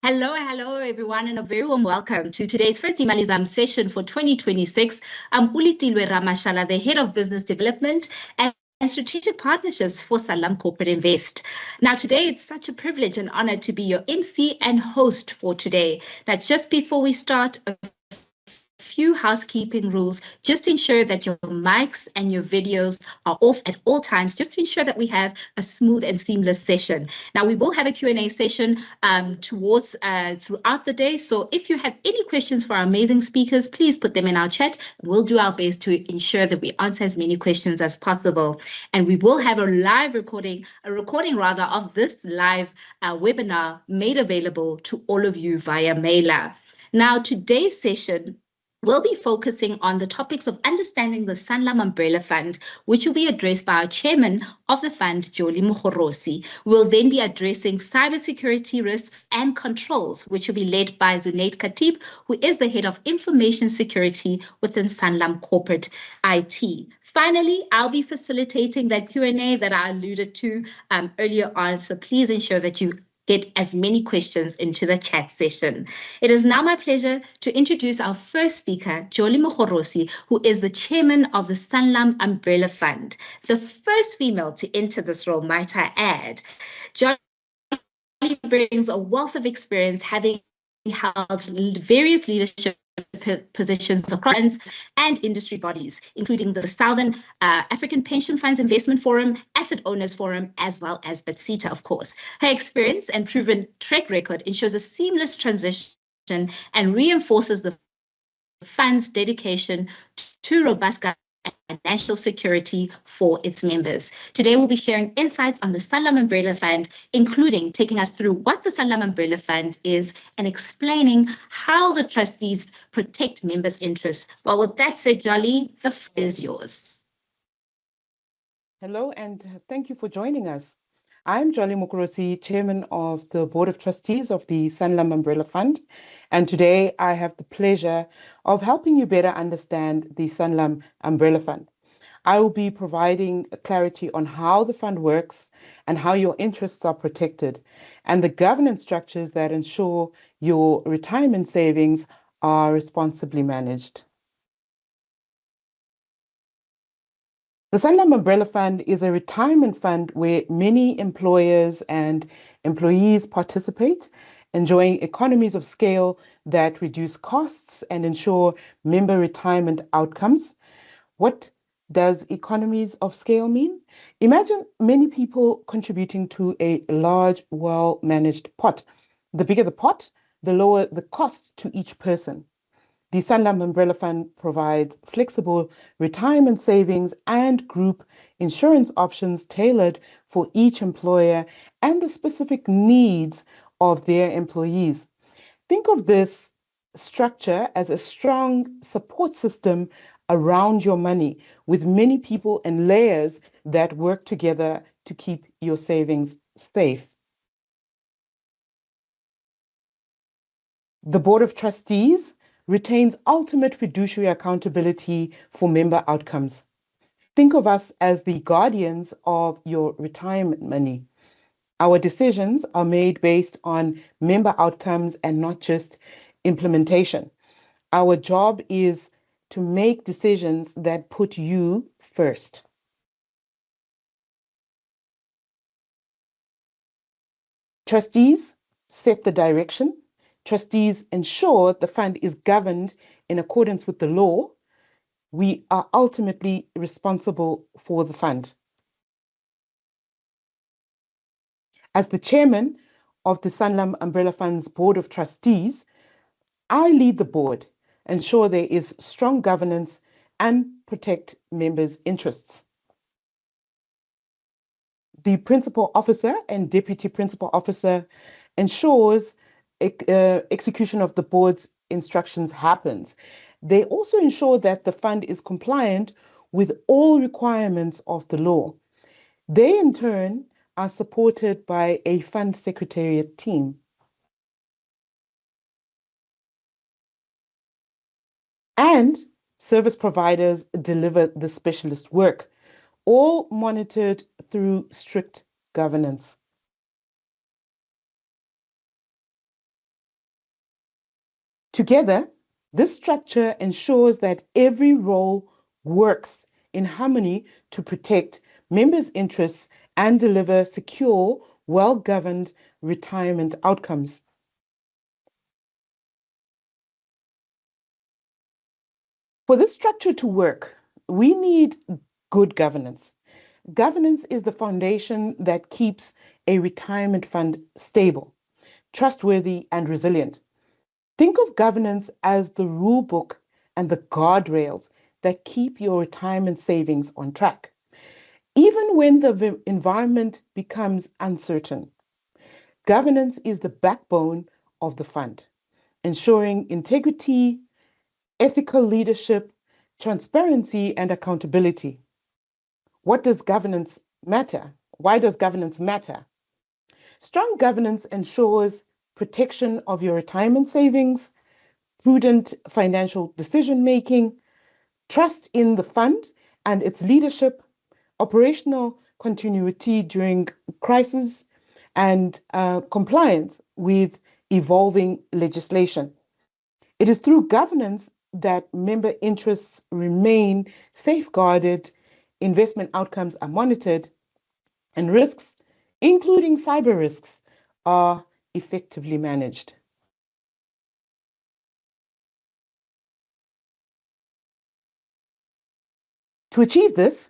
Hello, everyone, and a very warm welcome to today's first Imali Zam session for 2026. I'm Ulitilwe Ramashala, the Head of Business Development and Strategic Partnerships for Sanlam Corporate Invest. Now, today it's such a privilege and honor to be your MC and host for today. Now, just before we start, a few housekeeping rules. Just ensure that your mics and your videos are off at all times, just to ensure that we have a smooth and seamless session. Now, we will have a Q&A session throughout the day. So if you have any questions for our amazing speakers, please put them in our chat. We'll do our best to ensure that we answer as many questions as possible. And we will have a recording of this live webinar made available to all of you via mailer. Now, today's session, we'll be focusing on the topics of understanding the Sanlam Umbrella Fund, which will be addressed by our chairman of the fund, Jolie Mokgorosi. We'll then be addressing cybersecurity risks and controls, which will be led by Zunaid Khatib, who is the head of information security within Sanlam Corporate IT. Finally, I'll be facilitating that Q&A that I alluded to earlier on, so please ensure that you get as many questions into the chat session. It is now my pleasure to introduce our first speaker, Jolie Mokgorosi, who is the chairman of the Sanlam Umbrella Fund, the first female to enter this role, might I add. Jolie brings a wealth of experience, having held various leadership positions across and industry bodies, including the Southern African Pension Funds Investment Forum, Asset Owners Forum, as well as BATSITA, of course. Her experience and proven track record ensures a seamless transition and reinforces the fund's dedication to robust financial security for its members. Today, we'll be sharing insights on the Sanlam Umbrella Fund, including taking us through what the Sanlam Umbrella Fund is and explaining how the trustees protect members' interests. Well, with that said, Jolie, the floor is yours. Hello, and thank you for joining us. I'm Jolie Mokgorosi, Chairman of the Board of Trustees of the Sanlam Umbrella Fund, and today I have the pleasure of helping you better understand the Sanlam Umbrella Fund. I will be providing clarity on how the fund works and how your interests are protected, and the governance structures that ensure your retirement savings are responsibly managed. The Sanlam Umbrella Fund is a retirement fund where many employers and employees participate, enjoying economies of scale that reduce costs and ensure member retirement outcomes. What does economies of scale mean? Imagine many people contributing to a large, well-managed pot. The bigger the pot, the lower the cost to each person. The Sanlam Umbrella Fund provides flexible retirement savings and group insurance options tailored for each employer and the specific needs of their employees. Think of this structure as a strong support system around your money, with many people and layers that work together to keep your savings safe. The Board of Trustees retains ultimate fiduciary accountability for member outcomes. Think of us as the guardians of your retirement money. Our decisions are made based on member outcomes and not just implementation. Our job is to make decisions that put you first. Trustees set the direction. Trustees ensure the fund is governed in accordance with the law. We are ultimately responsible for the fund. As the chairman of the Sanlam Umbrella Fund's Board of Trustees, I lead the board, ensure there is strong governance, and protect members' interests. The principal officer and deputy principal officer ensures execution of the board's instructions happens. They also ensure that the fund is compliant with all requirements of the law. They, in turn, are supported by a fund secretariat team. And service providers deliver the specialist work, all monitored through strict governance. Together, this structure ensures that every role works in harmony to protect members' interests and deliver secure, well-governed retirement outcomes. For this structure to work, we need good governance. Governance is the foundation that keeps a retirement fund stable, trustworthy, and resilient. Think of governance as the rule book and the guardrails that keep your retirement savings on track. Even when the environment becomes uncertain, governance is the backbone of the fund, ensuring integrity, ethical leadership, transparency, and accountability. What does governance matter? Why does governance matter? Strong governance ensures protection of your retirement savings, prudent financial decision making, trust in the fund and its leadership, operational continuity during crisis, and compliance with evolving legislation. It is through governance that member interests remain safeguarded, investment outcomes are monitored, and risks, including cyber risks, are effectively managed. To achieve this,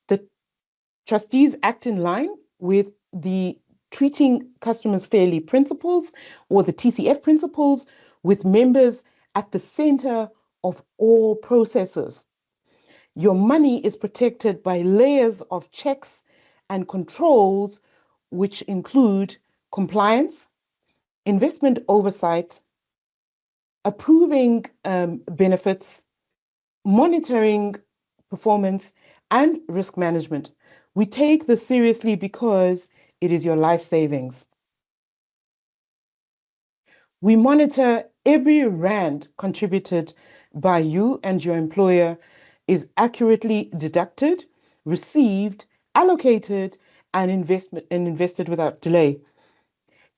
the trustees act in line with the treating customers fairly principles, or the TCF principles, with members at the center of all processes. Your money is protected by layers of checks and controls, which include compliance, investment oversight, approving benefits, monitoring performance, and risk management. We take this seriously because it is your life savings. We monitor every rand contributed by you and your employer is accurately deducted, received, allocated, and invested without delay.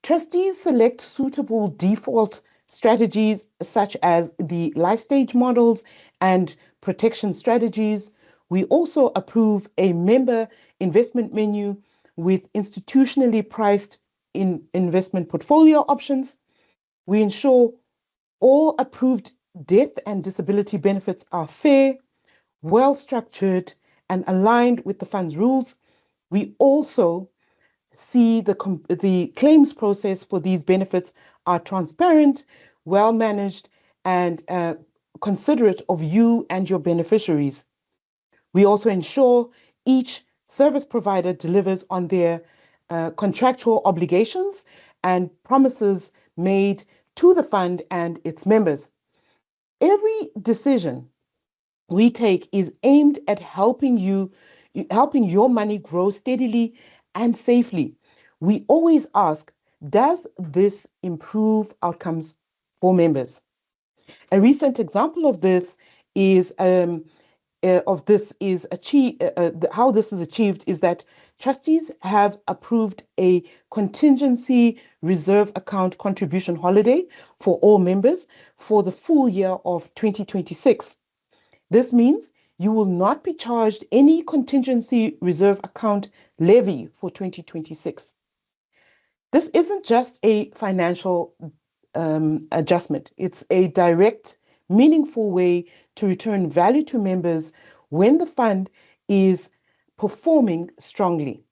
Trustees select suitable default strategies such as the life stage models and protection strategies. We also approve a member investment menu with institutionally priced investment portfolio options. We ensure all approved death and disability benefits are fair, well structured, and aligned with the fund's rules. We also see the claims process for these benefits are transparent, well managed, and considerate of you and your beneficiaries. We also ensure each service provider delivers on their contractual obligations and promises made to the fund and its members. Every decision we take is aimed at helping your money grow steadily and safely. We always ask, does this improve outcomes for members? A recent example of this is how this is achieved is that trustees have approved a contingency reserve account contribution holiday for all members for the full year of 2026. This means you will not be charged any contingency reserve account levy for 2026. This isn't just a financial adjustment, it's a direct, meaningful way to return value to members when the fund is performing strongly.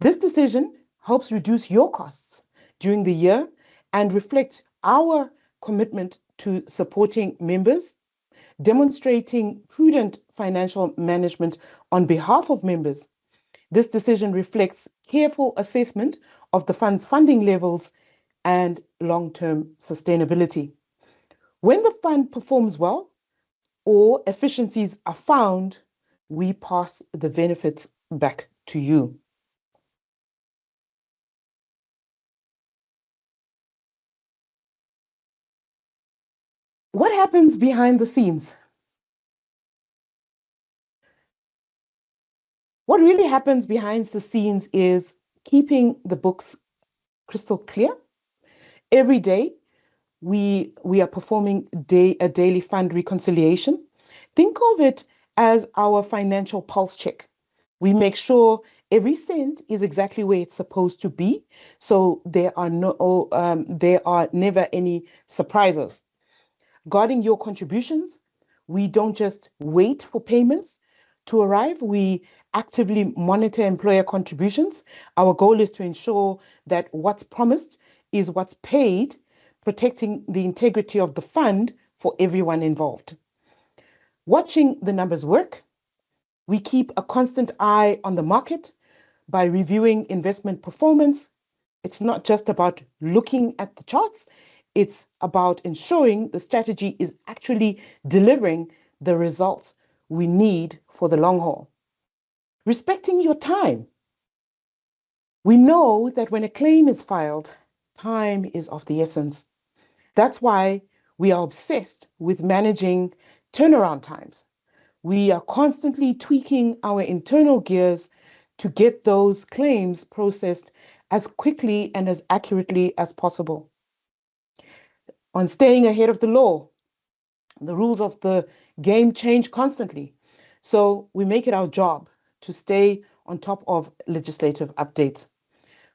This decision helps reduce your costs during the year and reflects our commitment to supporting members, demonstrating prudent financial management on behalf of members. This decision reflects careful assessment of the fund's funding levels and long-term sustainability. When the fund performs well or efficiencies are found, we pass the benefits back to you. What happens behind the scenes? What really happens behind the scenes is keeping the books crystal clear. Every day, we are performing a daily fund reconciliation. Think of it as our financial pulse check. We make sure every cent is exactly where it's supposed to be, so there are never any surprises. Guarding your contributions, we don't just wait for payments to arrive. We actively monitor employer contributions. Our goal is to ensure that what's promised is what's paid, protecting the integrity of the fund for everyone involved. Watching the numbers work, we keep a constant eye on the market by reviewing investment performance. It's not just about looking at the charts, it's about ensuring the strategy is actually delivering the results we need for the long haul. Respecting your time. We know that when a claim is filed, time is of the essence. That's why we are obsessed with managing turnaround times. We are constantly tweaking our internal gears to get those claims processed as quickly and as accurately as possible. On staying ahead of the law, the rules of the game change constantly. So we make it our job to stay on top of legislative updates.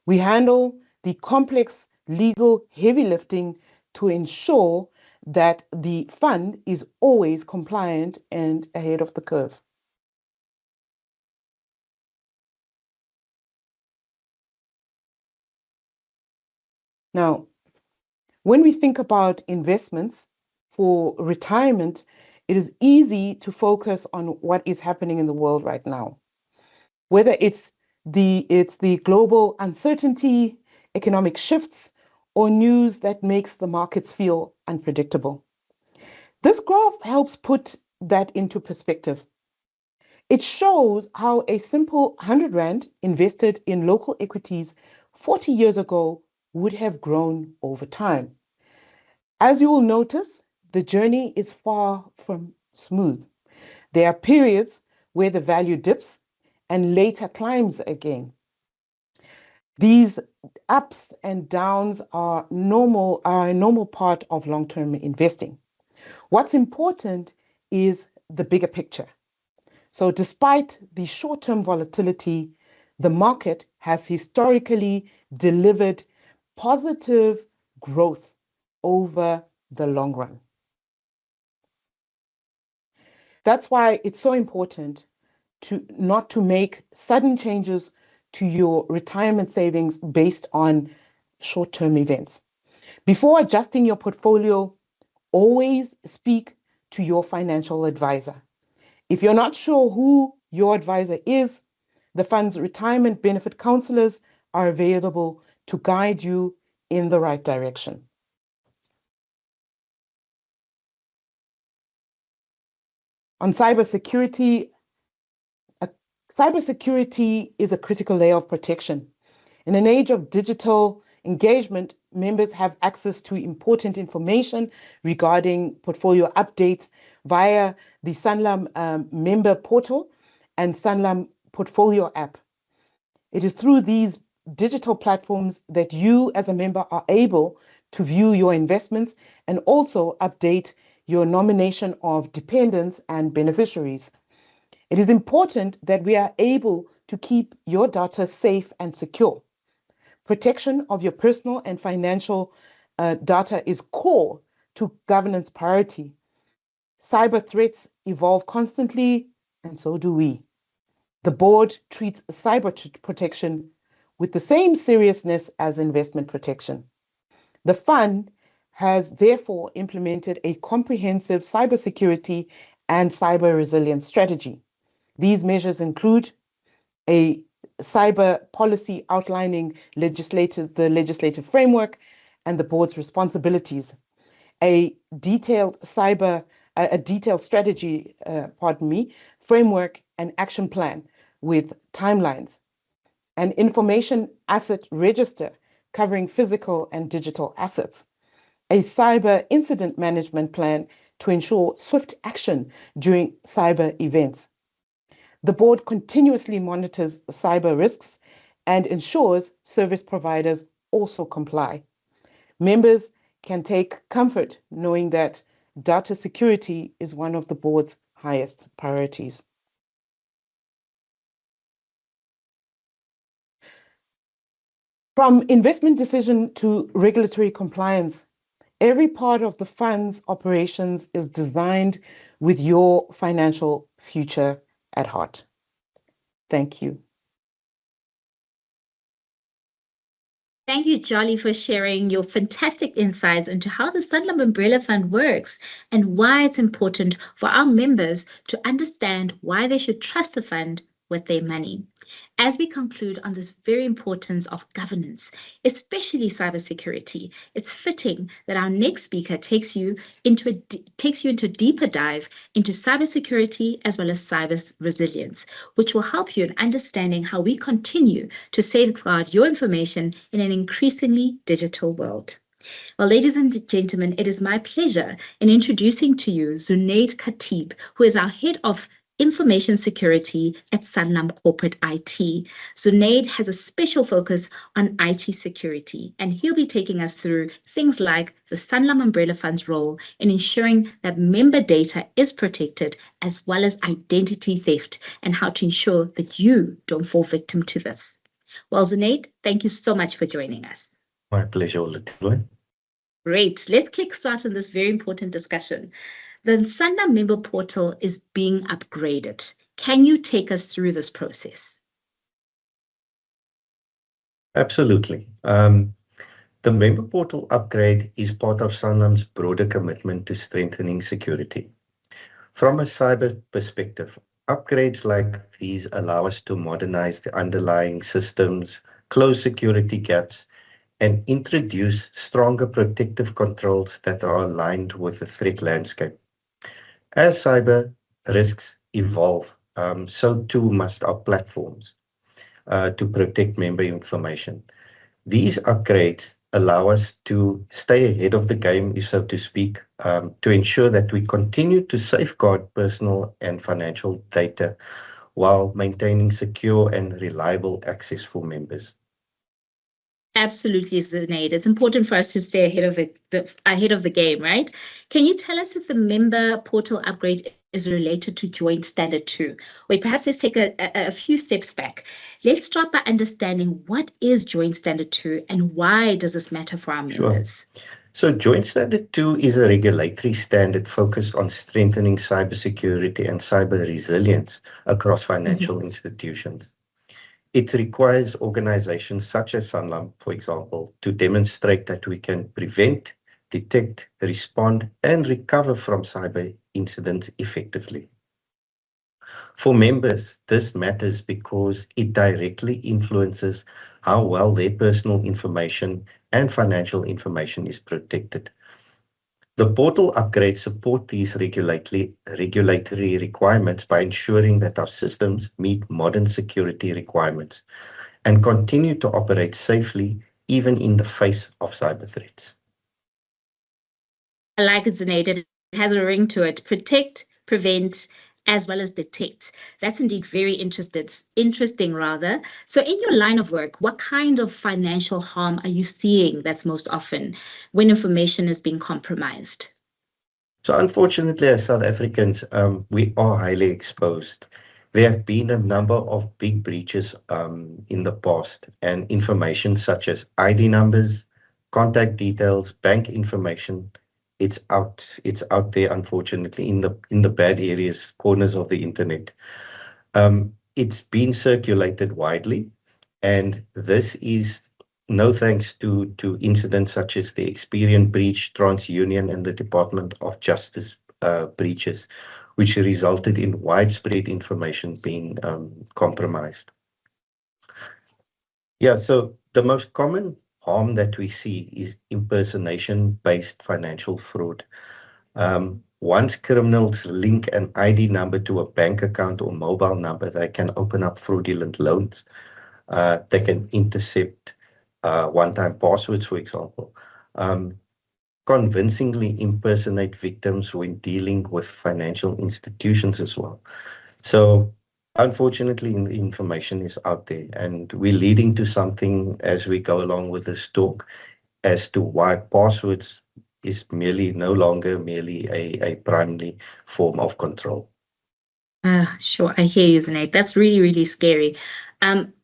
We handle the complex legal heavy lifting to ensure that the fund is always compliant and ahead of the curve. Now, when we think about investments for retirement, it is easy to focus on what is happening in the world right now. Whether it's the global uncertainty, economic shifts, or news that makes the markets feel unpredictable. This graph helps put that into perspective. It shows how a simple 100 Rand invested in local equities 40 years ago would have grown over time. As you will notice, the journey is far from smooth. There are periods where the value dips and later climbs again. These ups and downs are a normal part of long-term investing. What's important is the bigger picture. So despite the short-term volatility, the market has historically delivered positive growth over the long run. That's why it's so important not to make sudden changes to your retirement savings based on short-term events. Before adjusting your portfolio, always speak to your financial advisor. If you're not sure who your advisor is, the fund's retirement benefit counselors are available to guide you in the right direction. On cybersecurity, cybersecurity is a critical layer of protection. In an age of digital engagement, members have access to important information regarding portfolio updates via the Sanlam member portal and Sanlam portfolio app. It is through these digital platforms that you as a member are able to view your investments and also update your nomination of dependents and beneficiaries. It is important that we are able to keep your data safe and secure. Protection of your personal and financial data is core to governance priority. Cyber threats evolve constantly, and so do we. The board treats cyber protection with the same seriousness as investment protection. The fund has therefore implemented a comprehensive cybersecurity and cyber resilience strategy. These measures include a cyber policy outlining the legislative framework and the board's responsibilities, a detailed strategy, framework and action plan with timelines, an information asset register covering physical and digital assets, a cyber incident management plan to ensure swift action during cyber events. The board continuously monitors cyber risks and ensures service providers also comply. Members can take comfort knowing that data security is one of the board's highest priorities. From investment decision to regulatory compliance, every part of the fund's operations is designed with your financial future at heart. Thank you. Thank you, Jolly, for sharing your fantastic insights into how the Sanlam Umbrella Fund works and why it's important for our members to understand why they should trust the fund with their money. As we conclude on this very importance of governance, especially cybersecurity, it's fitting that our next speaker takes you into a deeper dive into cybersecurity as well as cyber resilience, which will help you in understanding how we continue to safeguard your information in an increasingly digital world. Well, ladies and gentlemen, it is my pleasure in introducing to you Zunaid Khatib, who is our head of Information Security at Sanlam Corporate IT. Zunaid has a special focus on IT security, and he'll be taking us through things like the Sanlam Umbrella Fund's role in ensuring that member data is protected, as well as identity theft, and how to ensure that you don't fall victim to this. Well, Zunaid, thank you so much for joining us. My pleasure, Latifa. Great. Let's kickstart on this very important discussion. The Sanlam member portal is being upgraded. Can you take us through this process? Absolutely. The member portal upgrade is part of Sanlam's broader commitment to strengthening security. From a cyber perspective, upgrades like these allow us to modernize the underlying systems, close security gaps, and introduce stronger protective controls that are aligned with the threat landscape. As cyber risks evolve, so too must our platforms to protect member information. These upgrades allow us to stay ahead of the game, so to speak, to ensure that we continue to safeguard personal and financial data while maintaining secure and reliable access for members. Absolutely, Zunaid. It's important for us to stay ahead of the game, right? Can you tell us if the member portal upgrade is related to Joint Standard 2? Wait, perhaps let's take a few steps back. Let's start by understanding what is Joint Standard 2 and why does this matter for our members? Sure. So Joint Standard 2 is a regulatory standard focused on strengthening cybersecurity and cyber resilience across financial institutions. It requires organizations such as Sanlam, for example, to demonstrate that we can prevent, detect, respond, and recover from cyber incidents effectively. For members, this matters because it directly influences how well their personal information and financial information is protected. The portal upgrades support these regulatory requirements by ensuring that our systems meet modern security requirements and continue to operate safely even in the face of cyber threats. I like it, Zunaid. It has a ring to it. Protect, prevent, as well as detect. That's indeed very interesting rather. So in your line of work, what kind of financial harm are you seeing that's most often when information is being compromised? So unfortunately, as South Africans, we are highly exposed. There have been a number of big breaches in the past, and information such as ID numbers, contact details, bank information, it's out there, unfortunately, in the bad areas, corners of the internet. It's been circulated widely, and this is no thanks to incidents such as the Experian breach, TransUnion, and the Department of Justice breaches, which resulted in widespread information being compromised. Yeah, so the most common harm that we see is impersonation-based financial fraud. Once criminals link an ID number to a bank account or mobile number, they can open up fraudulent loans. They can intercept one-time passwords, for example, convincingly impersonate victims when dealing with financial institutions as well. So unfortunately, the information is out there, and we're leading to something as we go along with this talk as to why passwords is no longer merely a primary form of control. Sure, I hear you, Zaid. That's really, really scary.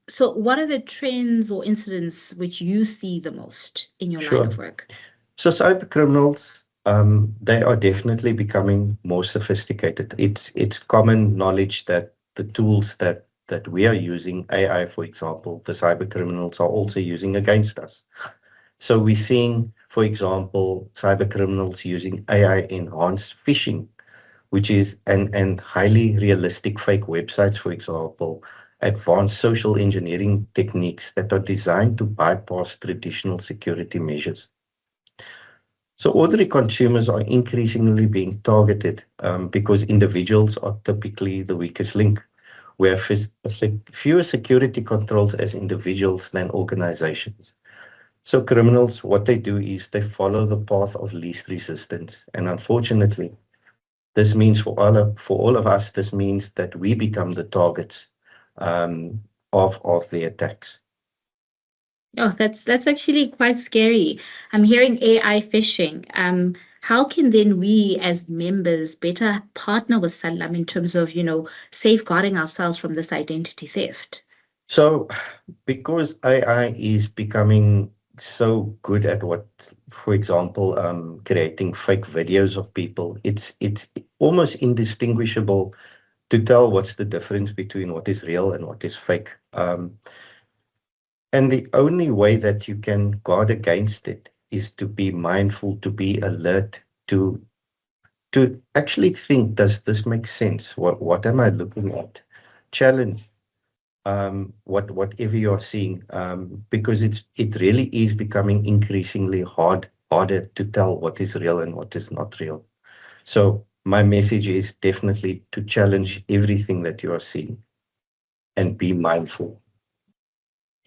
So what are the trends or incidents which you see the most in your line of work? So cyber criminals, they are definitely becoming more sophisticated. It's common knowledge that the tools that we are using, AI, for example, the cyber criminals are also using against us. So we're seeing, for example, cyber criminals using AI-enhanced phishing, which is and highly realistic fake websites, for example, advanced social engineering techniques that are designed to bypass traditional security measures. So ordinary consumers are increasingly being targeted because individuals are typically the weakest link. We have fewer security controls as individuals than organizations. So criminals, what they do is they follow the path of least resistance. And unfortunately, this means for all of us, this means that we become the targets of the attacks. Oh, that's actually quite scary. I'm hearing AI phishing. How can then we as members better partner with Sanlam in terms of, safeguarding ourselves from this identity theft? So because AI is becoming so good at what, for example, creating fake videos of people, it's almost indistinguishable to tell what's the difference between what is real and what is fake. And the only way that you can guard against it is to be mindful, to be alert, to actually think, does this make sense? What am I looking at? Challenge whatever you're seeing, because it really is becoming increasingly harder to tell what is real and what is not real. So my message is definitely to challenge everything that you are seeing and be mindful.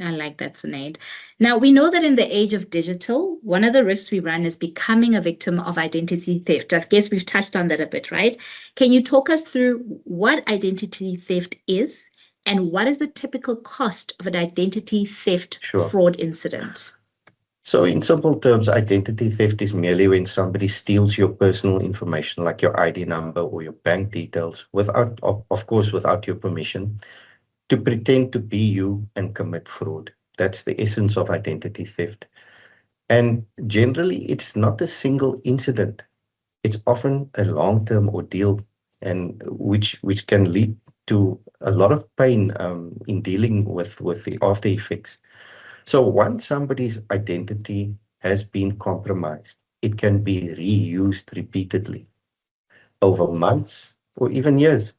I like that, Sinead. Now, we know that in the age of digital, one of the risks we run is becoming a victim of identity theft. I guess we've touched on that a bit, right? Can you talk us through what identity theft is and what is the typical cost of an identity theft fraud incident? So in simple terms, identity theft is merely when somebody steals your personal information, like your ID number or your bank details, without, of course, without your permission, to pretend to be you and commit fraud. That's the essence of identity theft. And generally, it's not a single incident. It's often a long-term ordeal, and which can lead to a lot of pain in dealing with the after effects. So once somebody's identity has been compromised, it can be reused repeatedly over months or even years.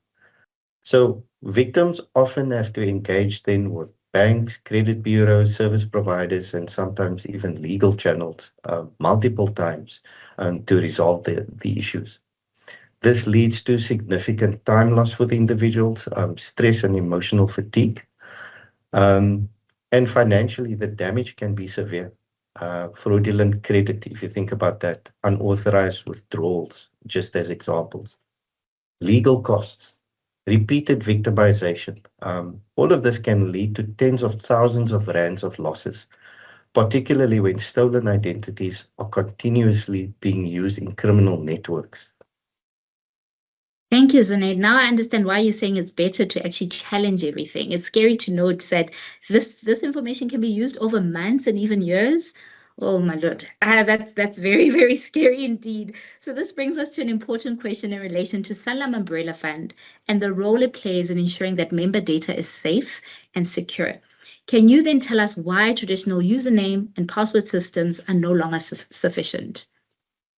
So victims often have to engage then with banks, credit bureaus, service providers, and sometimes even legal channels multiple times to resolve the issues. This leads to significant time loss for the individuals, stress and emotional fatigue. And financially, the damage can be severe. Fraudulent credit, if you think about that, unauthorized withdrawals, just as examples. Legal costs, repeated victimization. All of this can lead to tens of thousands of rands of losses, particularly when stolen identities are continuously being used in criminal networks. Thank you, Zaid. Now I understand why you're saying it's better to actually challenge everything. It's scary to note that this information can be used over months and even years. Oh my Lord, that's very, very scary indeed. So this brings us to an important question in relation to Sanlam Umbrella Fund and the role it plays in ensuring that member data is safe and secure. Can you then tell us why traditional username and password systems are no longer sufficient?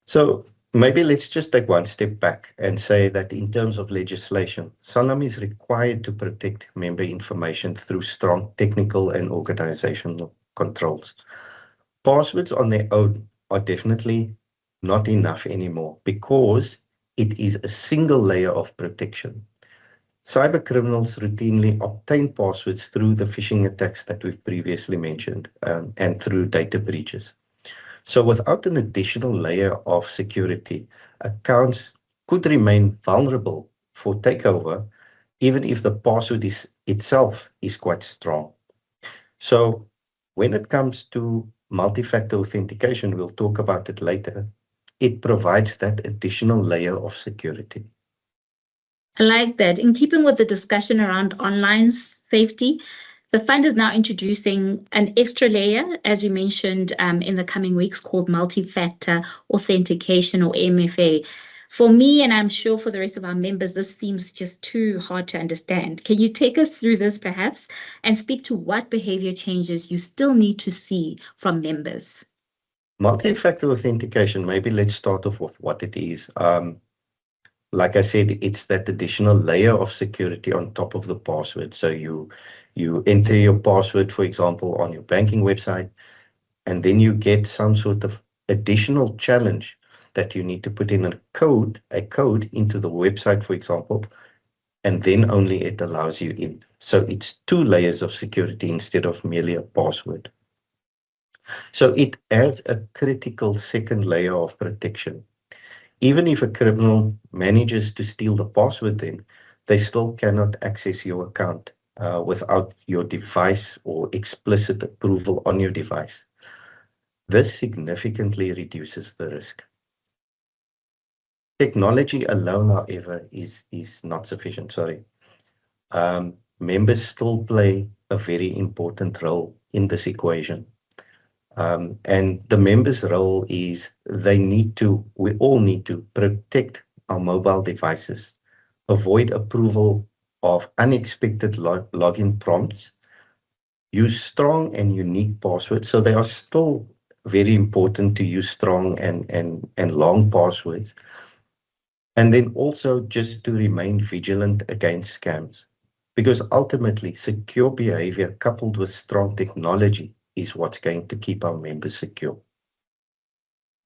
So maybe let's just take one step back and say that in terms of legislation, Sanlam is required to protect member information through strong technical and organizational controls. Passwords on their own are definitely not enough anymore because it is a single layer of protection. Cyber criminals routinely obtain passwords through the phishing attacks that we've previously mentioned and through data breaches. So without an additional layer of security, accounts could remain vulnerable for takeover, even if the password itself is quite strong. So when it comes to multi-factor authentication, we'll talk about it later. it provides that additional layer of security. I like that. In keeping with the discussion around online safety, the fund is now introducing an extra layer, as you mentioned, in the coming weeks, called multi-factor authentication, or MFA. For me, and I'm sure for the rest of our members, this seems just too hard to understand. Can you take us through this perhaps and speak to what behavior changes you still need to see from members? Multi-factor authentication, maybe let's start off with what it is. Like I said, it's that additional layer of security on top of the password. So you enter your password, for example, on your banking website, and then you get some sort of additional challenge that you need to put in a code into the website, for example, and then only it allows you in. So it's 2 layers of security instead of merely a password. So it adds a critical second layer of protection. Even if a criminal manages to steal the password, then they still cannot access your account without your device or explicit approval on your device. This significantly reduces the risk. Technology alone, however, is not sufficient. Members still play a very important role in this equation. And the members' role is we all need to protect our mobile devices, avoid approval of unexpected login prompts, use strong and unique passwords. So they are still very important to use strong and long passwords. And then also just to remain vigilant against scams, because ultimately secure behavior coupled with strong technology is what's going to keep our members secure.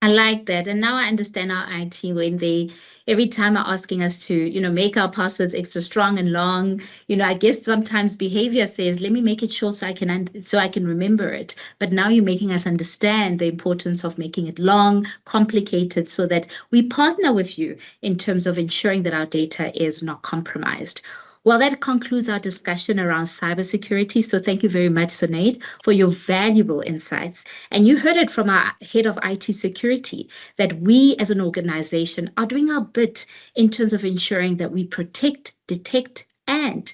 I like that. And now I understand our IT when they every time are asking us to, make our passwords extra strong and long. I guess sometimes behavior says, let me make it short so I can remember it. But now you're making us understand the importance of making it long, complicated, so that we partner with you in terms of ensuring that our data is not compromised. Well, that concludes our discussion around cybersecurity. So thank you very much, Sinead, for your valuable insights. And you heard it from our head of IT security that we as an organization are doing our bit in terms of ensuring that we protect, detect, and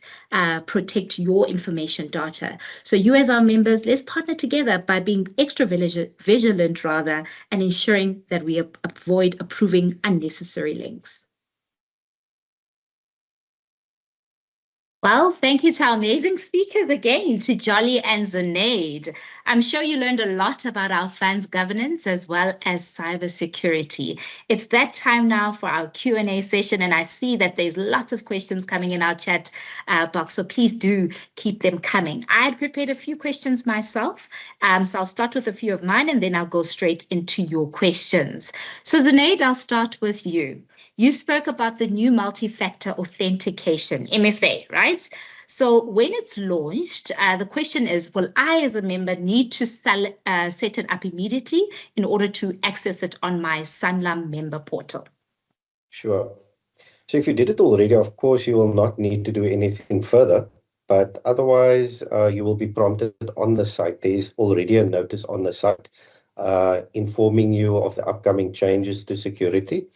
protect your information data. So you as our members, let's partner together by being extra vigilant and ensuring that we avoid approving unnecessary links. Well, thank you to our amazing speakers again, to Jolly and Sinead. I'm sure you learned a lot about our fund's governance as well as cybersecurity. It's that time now for our Q&A session, and I see that there's lots of questions coming in our chat box, so please do keep them coming. I had prepared a few questions myself, so I'll start with a few of mine, and then I'll go straight into your questions. So Sinead, I'll start with you. You spoke about the new multi-factor authentication, MFA, right? So when it's launched, the question is, will I as a member need to set it up immediately in order to access it on my Sanlam member portal? Sure. So if you did it already, of course, you will not need to do anything further. But otherwise, you will be prompted on the site. There's already a notice on the site informing you of the upcoming changes to security.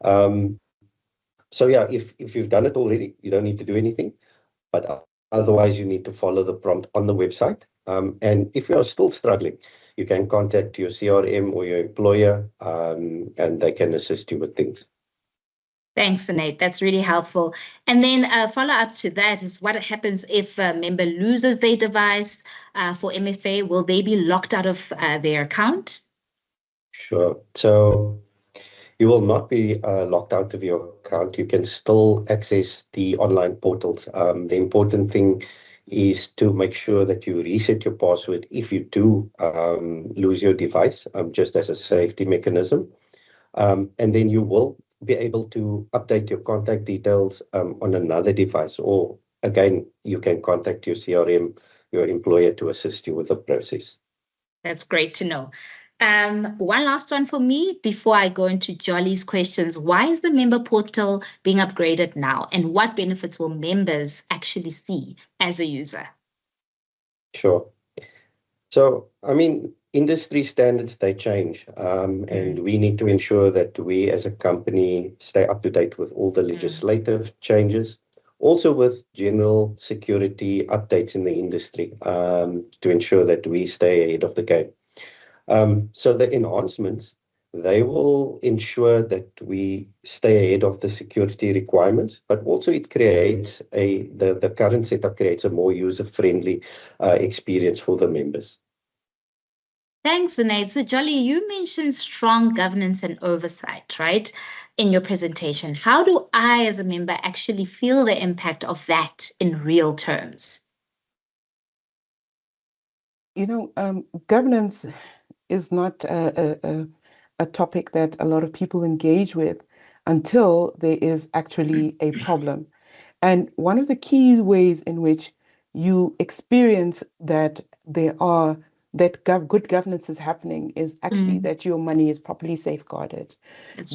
So yeah, if you've done it already, you don't need to do anything, but otherwise you need to follow the prompt on the website. And if you are still struggling, you can contact your CRM or your employer, and they can assist you with things. Thanks, Sinead. That's really helpful. And then a follow-up to that is what happens if a member loses their device for MFA? Will they be locked out of their account? Sure. So you will not be locked out of your account. You can still access the online portals. The important thing is to make sure that you reset your password if you do lose your device, just as a safety mechanism. And then you will be able to update your contact details on another device, or again, you can contact your CRM, your employer, to assist you with the process. That's great to know. One last one for me before I go into Jolly's questions. Why is the member portal being upgraded now, and what benefits will members actually see as a user? Sure. So, I mean, industry standards, they change, and we need to ensure that we as a company stay up to date with all the legislative changes, also with general security updates in the industry, to ensure that we stay ahead of the game. So the enhancements, they will ensure that we stay ahead of the security requirements, but also it creates the current setup creates a more user-friendly experience for the members. Thanks, Sinead. So, Jolly, you mentioned strong governance and oversight, right, in your presentation. How do I, as a member, actually feel the impact of that in real terms? Governance is not a topic that a lot of people engage with until there is actually a problem. And one of the key ways in which you experience that good governance is happening is actually that your money is properly safeguarded,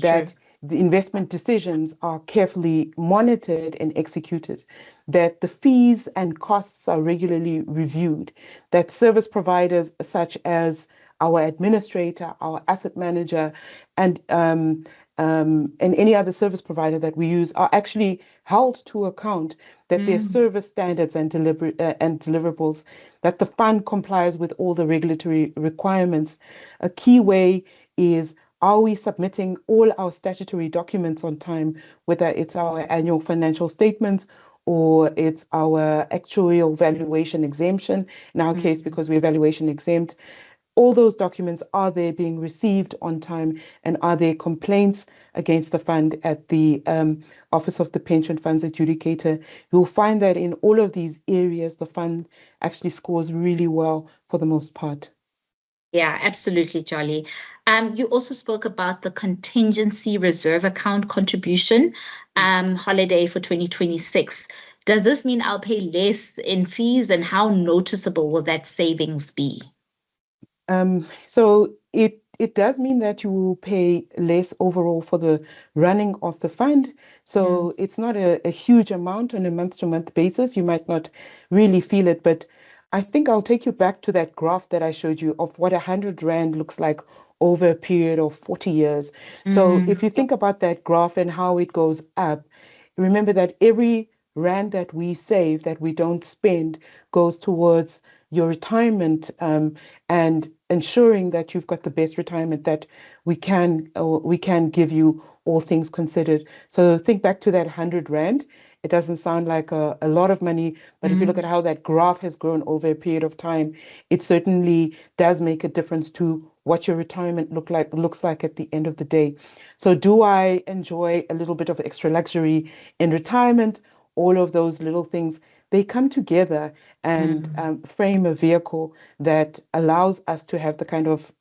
that the investment decisions are carefully monitored and executed, that the fees and costs are regularly reviewed, that service providers such as our administrator, our asset manager, and any other service provider that we use are actually held to account, that their service standards and deliverables, that the fund complies with all the regulatory requirements. A key way is, are we submitting all our statutory documents on time, whether it's our annual financial statements or it's our actuarial valuation exemption, in our case, because we're valuation exempt. All those documents, are they being received on time, and are there complaints against the fund at the Office of the Pension Funds Adjudicator? You'll find that in all of these areas, the fund actually scores really well for the most part. Yeah, absolutely, Jolly. You also spoke about the contingency reserve account contribution holiday for 2026. Does this mean I'll pay less in fees, and how noticeable will that savings be? So it does mean that you will pay less overall for the running of the fund. So it's not a huge amount on a month-to-month basis. You might not really feel it, but I think I'll take you back to that graph that I showed you of what 100 Rand looks like over a period of 40 years. So if you think about that graph and how it goes up, remember that every Rand that we save, that we don't spend, goes towards your retirement, and ensuring that you've got the best retirement that we can give you, all things considered. So think back to that 100 Rand. It doesn't sound like a lot of money, but if you look at how that graph has grown over a period of time, it certainly does make a difference to what your retirement looks like at the end of the day. So do I enjoy a little bit of extra luxury in retirement? All of those little things, they come together and frame a vehicle that allows us to have the kind of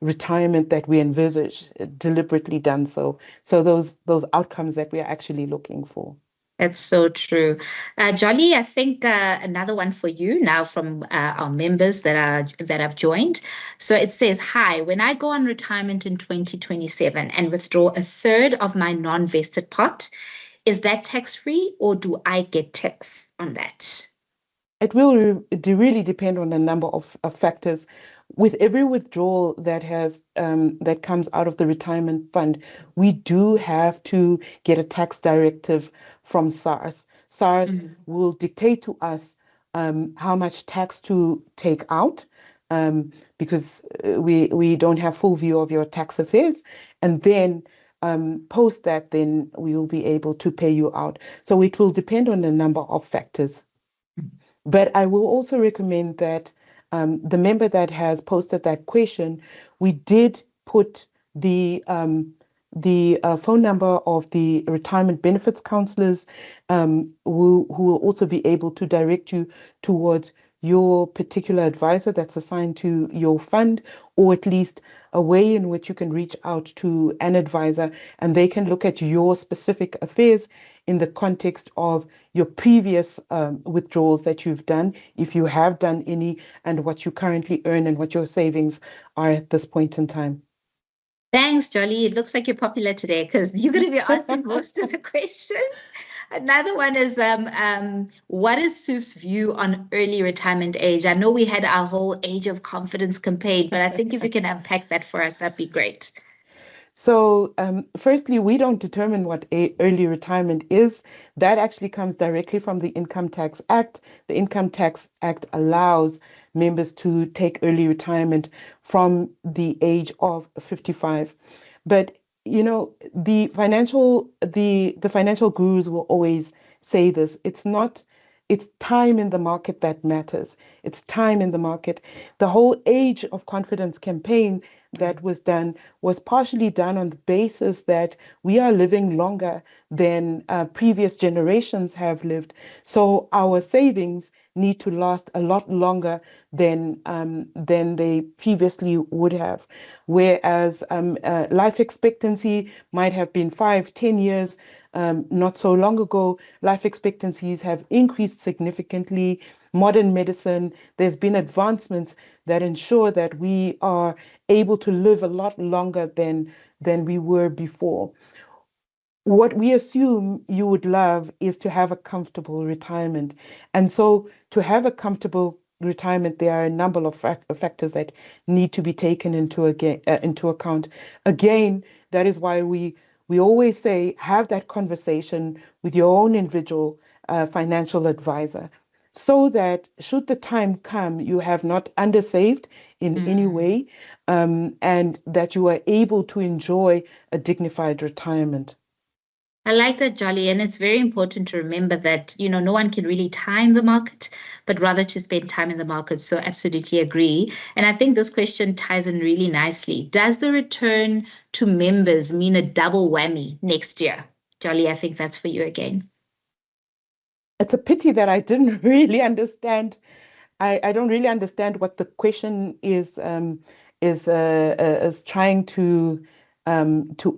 retirement that we envisage, deliberately done so. So those outcomes that we are actually looking for. That's so true. Jolly, I think another one for you now from our members that have joined. So it says, hi, when I go on retirement in 2027 and withdraw a third of my non-vested pot, is that tax-free, or do I get tax on that? It will really depend on a number of factors. With every withdrawal that comes out of the retirement fund, we do have to get a tax directive from SARS. SARS will dictate to us how much tax to take out, because we don't have full view of your tax affairs, and then post that, then we will be able to pay you out. So it will depend on a number of factors. But I will also recommend that the member that has posted that question, we did put the phone number of the retirement benefits counselors, who will also be able to direct you towards your particular advisor that's assigned to your fund, or at least a way in which you can reach out to an advisor and they can look at your specific affairs in the context of your previous withdrawals that you've done, if you have done any, and what you currently earn and what your savings are at this point in time. Thanks, Jolly. It looks like you're popular today because you're going to be answering most of the questions. Another one is what is Soof's view on early retirement age? I know we had our whole Age of Confidence campaign, but I think if you can unpack that for us, that'd be great. So, firstly, we don't determine what early retirement is. That actually comes directly from the Income Tax Act. The Income Tax Act allows members to take early retirement from the age of 55. But the financial gurus will always say this. It's time in the market that matters. It's time in the market. The whole Age of Confidence campaign that was done was partially done on the basis that we are living longer than previous generations have lived. So our savings need to last a lot longer than they previously would have. Whereas life expectancy might have been 5-10 years. Not so long ago, life expectancies have increased significantly. Modern medicine, there's been advancements that ensure that we are able to live a lot longer than we were before. What we assume you would love is to have a comfortable retirement. And so to have a comfortable retirement, there are a number of factors that need to be taken into account. Again, that is why we always say, have that conversation with your own individual financial advisor, so that should the time come, you have not undersaved in any way, and that you are able to enjoy a dignified retirement. I like that, Jolly. And it's very important to remember that, no one can really time the market, but rather to spend time in the market. So absolutely agree. And I think this question ties in really nicely. Does the return to members mean a double whammy next year? Jolly, I think that's for you again. It's a pity that I didn't really understand. I don't really understand what the question is trying to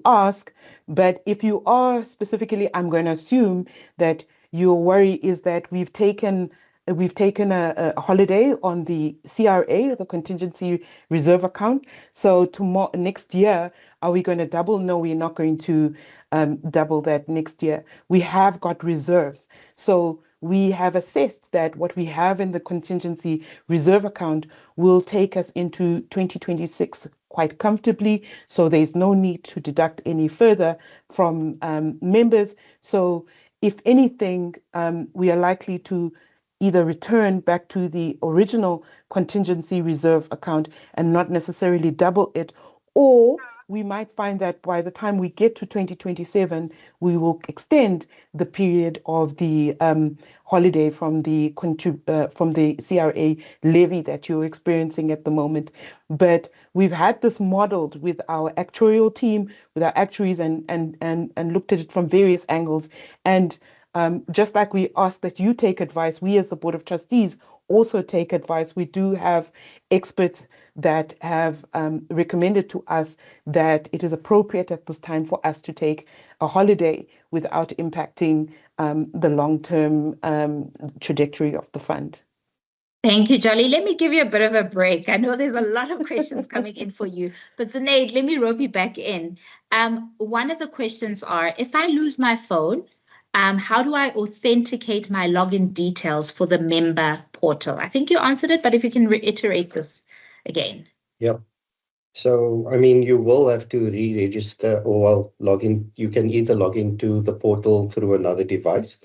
ask. But if you are specifically, I'm going to assume that your worry is that we've taken a holiday on the CRA, the contingency reserve account. So next year, are we going to double? No, we're not going to double that next year. We have got reserves. So we have assessed that what we have in the contingency reserve account will take us into 2026 quite comfortably. So there's no need to deduct any further from members. So if anything, we are likely to either return back to the original contingency reserve account and not necessarily double it, or we might find that by the time we get to 2027, we will extend the period of the holiday from the CRA levy that you're experiencing at the moment. But we've had this modeled with our actuarial team, with our actuaries, and looked at it from various angles. And just like we ask that you take advice, we as the Board of Trustees also take advice. We do have experts that have recommended to us that it is appropriate at this time for us to take a holiday without impacting the long-term trajectory of the fund. Thank you, Jolly. Let me give you a bit of a break. I know there's a lot of questions coming in for you, but Sinead, let me rope you back in. One of the questions are, if I lose my phone, how do I authenticate my login details for the member portal? I think you answered it, but if you can reiterate this again. Yep. So, I mean, you will have to re-register or log in. You can either log into the portal through another device,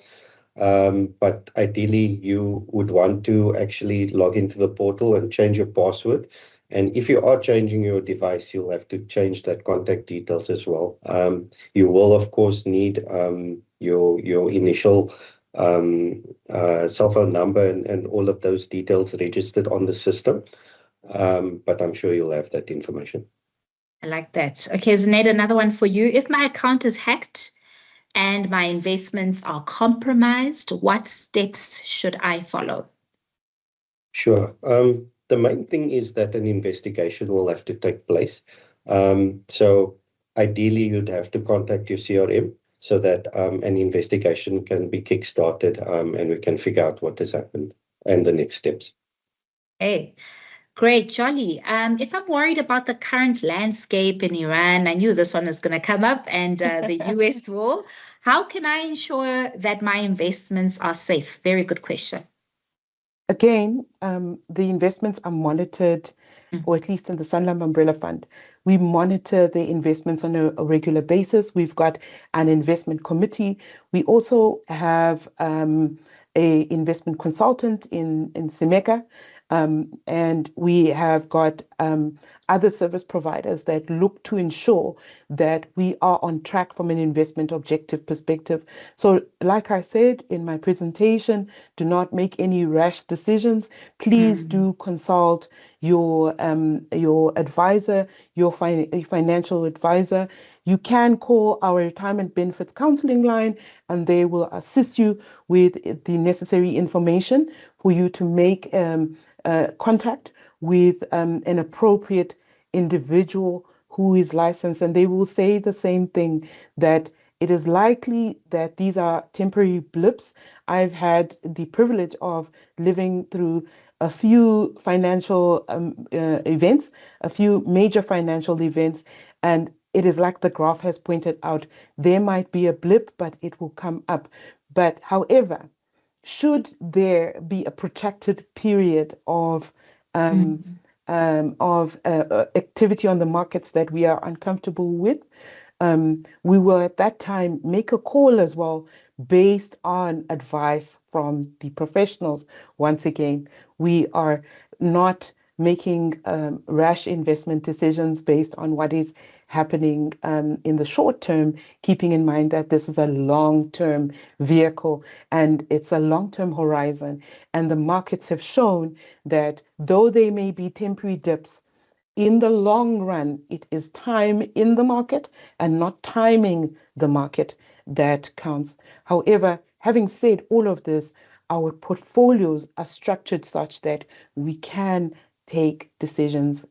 but ideally you would want to actually log into the portal and change your password. And if you are changing your device, you'll have to change that contact details as well. You will, of course, need your initial cell phone number and all of those details registered on the system. But I'm sure you'll have that information. I like that. Okay, Sinead, another one for you. If my account is hacked and my investments are compromised, what steps should I follow? Sure. The main thing is that an investigation will have to take place. So ideally, you'd have to contact your CRM so that an investigation can be kickstarted and we can figure out what has happened and the next steps. Hey, Great, jolly. If I'm worried about the current landscape in Iran, I knew this one was going to come up, and the US war, how can I ensure that my investments are safe? Very good question. Again, the investments are monitored, or at least in the Sanlam Umbrella Fund, we monitor the investments on a regular basis. We've got an investment committee. We also have a investment consultant in Simeka, and we have got other service providers that look to ensure that we are on track from an investment objective perspective. So like I said in my presentation, do not make any rash decisions. Please do consult your advisor, your financial advisor. You can call our retirement benefits counseling line, and they will assist you with the necessary information for you to make contact with an appropriate individual who is licensed, and they will say the same thing, that it is likely that these are temporary blips. I've had the privilege of living through a few financial events, a few major financial events, and it is like the graph has pointed out, there might be a blip, but it will come up. But however, should there be a protracted period of activity on the markets that we are uncomfortable with, we will at that time make a call as well based on advice from the professionals. Once again, we are not making rash investment decisions based on what is happening in the short term, keeping in mind that this is a long-term vehicle and it's a long-term horizon. And the markets have shown that though they may be temporary dips, in the long run, it is time in the market and not timing the market that counts. However, having said all of this, our portfolios are structured such that we can take decisions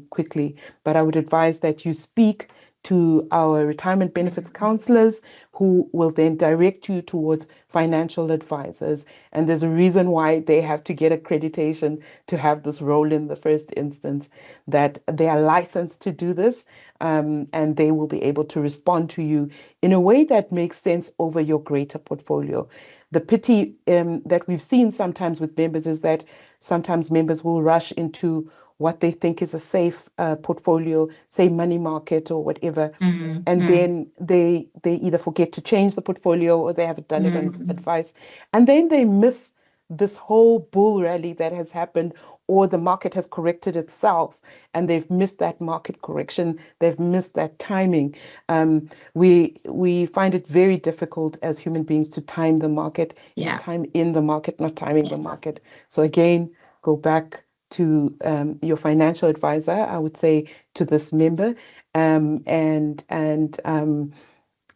quickly. But I would advise that you speak to our retirement benefits counselors, who will then direct you towards financial advisors. And there's a reason why they have to get accreditation to have this role in the first instance, that they are licensed to do this, and they will be able to respond to you in a way that makes sense over your greater portfolio. The pity that we've seen sometimes with members is that sometimes members will rush into what they think is a safe portfolio, say money market or whatever, and then they either forget to change the portfolio or they haven't done it on advice, and then they miss this whole bull rally that has happened, or the market has corrected itself and they've missed that market correction, they've missed that timing. We find it very difficult as human beings to time the market. It's time in the market, not timing the market. So again, go back to your financial advisor, I would say, to this member, and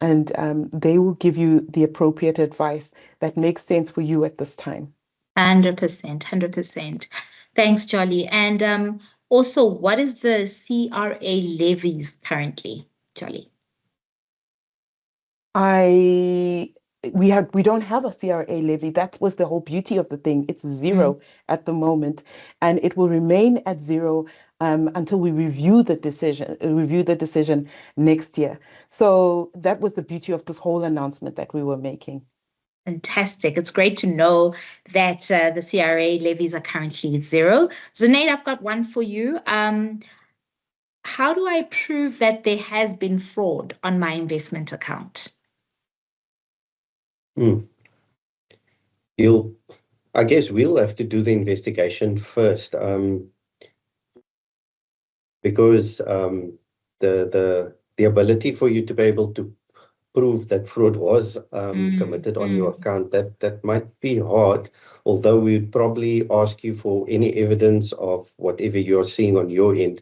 they will give you the appropriate advice that makes sense for you at this time. 100%, 100%. Thanks, Jolly. And also, what is the CRA levies currently, Jolly? We don't have a CRA levy. That was the whole beauty of the thing. It's zero at the moment, and it will remain at zero until we review the decision next year. So that was the beauty of this whole announcement that we were making. Fantastic. It's great to know that the CRA levies are currently zero. Zunaid, I've got one for you. How do I prove that there has been fraud on my investment account? I guess we'll have to do the investigation first, because the ability for you to be able to prove that fraud was committed on your account, that might be hard, although we'd probably ask you for any evidence of whatever you're seeing on your end,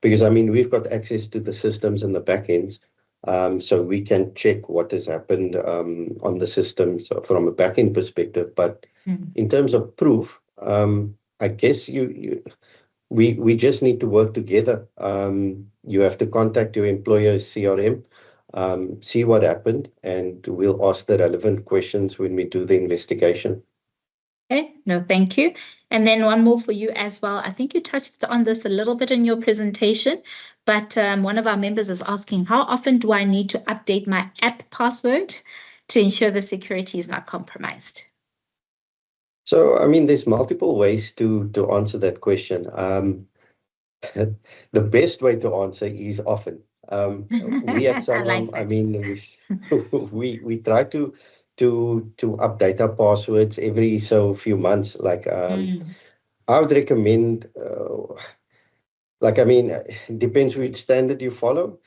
because I mean, we've got access to the systems and the back ends, so we can check what has happened on the systems from a back end perspective. But in terms of proof, I guess we just need to work together. You have to contact your employer's CRM, see what happened, and we'll ask the relevant questions when we do the investigation. Okay, no, thank you. And then one more for you as well. I think you touched on this a little bit in your presentation, but one of our members is asking, how often do I need to update my app password to ensure the security is not compromised? So, I mean, there's multiple ways to answer that question. The best way to answer is often. We at Sanlam, I like I mean, we try to update our passwords every so few months. Like, I would recommend, like, I mean, it depends which standard you follow.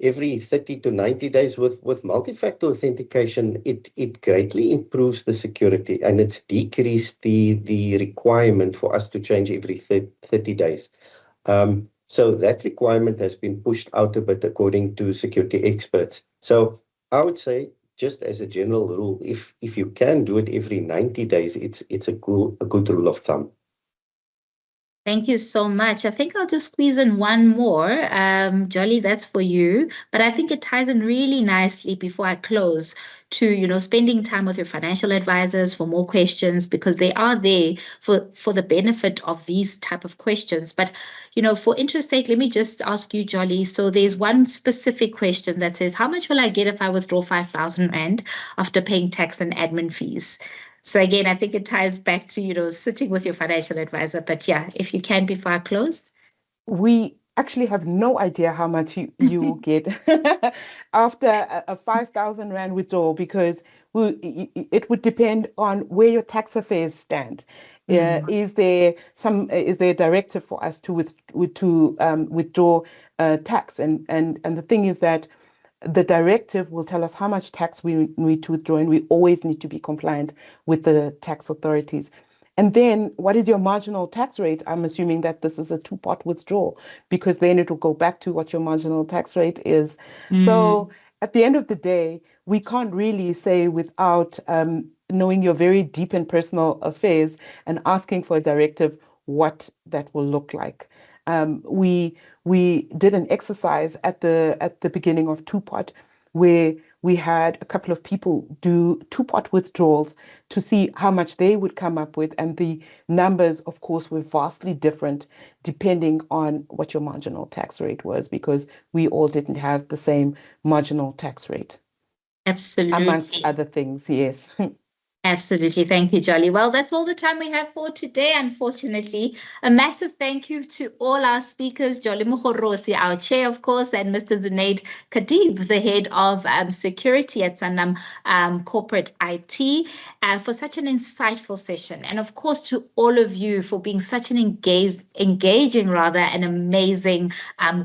Every 30 to 90 days with multi-factor authentication, it greatly improves the security, and it's decreased the requirement for us to change every 30 days. So that requirement has been pushed out a bit according to security experts. So I would say, just as a general rule, if you can do it every 90 days, it's a good rule of thumb. Thank you so much. I think I'll just squeeze in one more. Jolly, that's for you. But I think it ties in really nicely before I close to, spending time with your financial advisors for more questions, because they are there for the benefit of these type of questions. But, for interest sake, let me just ask you, Jolly. So there's one specific question that says, how much will I get if I withdraw 5,000 Rand after paying tax and admin fees? So again, I think it ties back to, sitting with your financial advisor. But yeah, if you can before I close. We actually have no idea how much you will get after a 5,000 Rand withdrawal, because it would depend on where your tax affairs stand. Is there a directive for us to withdraw tax? And the thing is that the directive will tell us how much tax we need to withdraw, and we always need to be compliant with the tax authorities. And then what is your marginal tax rate? I'm assuming that this is a two-pot withdrawal, because then it will go back to what your marginal tax rate is. So at the end of the day, we can't really say without knowing your very deep and personal affairs and asking for a directive what that will look like. We did an exercise at the beginning of two-pot where we had a couple of people do two-pot withdrawals to see how much they would come up with, and the numbers, of course, were vastly different depending on what your marginal tax rate was, because we all didn't have the same marginal tax rate. Absolutely. Amongst other things, yes. Absolutely. Thank you, Jolly. Well, that's all the time we have for today, unfortunately. A massive thank you to all our speakers, Jolly Mohorosi, our chair, of course, and Mr. Zunaid Kadib, the head of security at Sanlam Corporate IT, for such an insightful session. And of course, to all of you for being such an engaging, and amazing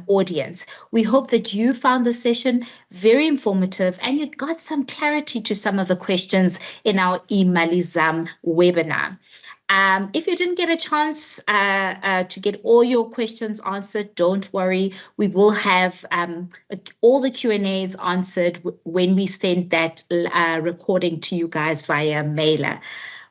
audience. We hope that you found the session very informative and you got some clarity to some of the questions in our Imali Zam webinar. If you didn't get a chance to get all your questions answered, don't worry. We will have all the Q&As answered when we send that recording to you guys via mailer.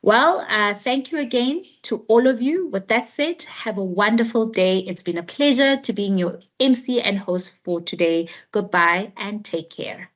Well, thank you again to all of you. With that said, have a wonderful day. It's been a pleasure to being your MC and host for today. Goodbye and take care.